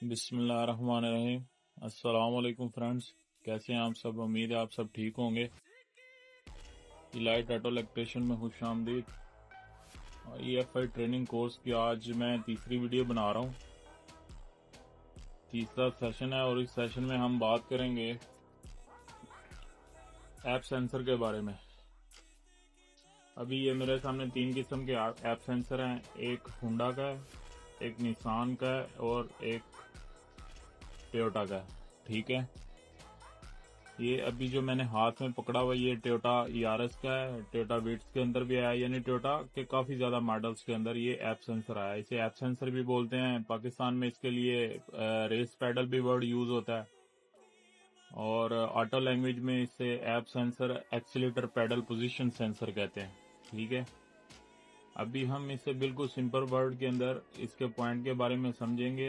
बिस्मिल्लाहिर्रहमानिर्रहीम। अस्सलाम वालेकुम फ्रेंड्स, कैसे हैं आप सब? उम्मीद है आप सब ठीक होंगे। इलाइट ऑटो इलेक्ट्रिशियन में खुश आमदीद। EFI ट्रेनिंग कोर्स की आज मैं तीसरी वीडियो बना रहा हूँ। तीसरा सेशन है और इस सेशन में हम बात करेंगे ऐप सेंसर के बारे में। अभी ये मेरे सामने 3 किस्म के ऐप सेंसर हैं। एक होंडा का है, एक निसान का है और एक टोयोटा का है। ठीक है, ये अभी जो मैंने हाथ में पकड़ा हुआ ये टोयोटा यारिस का है। टोयोटा विट्स के अंदर भी आया, यानी टोयोटा के काफी ज्यादा मॉडल्स के अंदर ये ऐप सेंसर आया। इसे ऐप सेंसर भी बोलते हैं। पाकिस्तान में इसके लिए रेस पैडल भी वर्ड यूज होता है और ऑटो लैंग्वेज में इसे app sensor accelerator pedal position sensor कहते हैं। ठीक है, अभी हम इसे बिल्कुल सिंपल वर्ड के अंदर इसके पॉइंट के बारे में समझेंगे।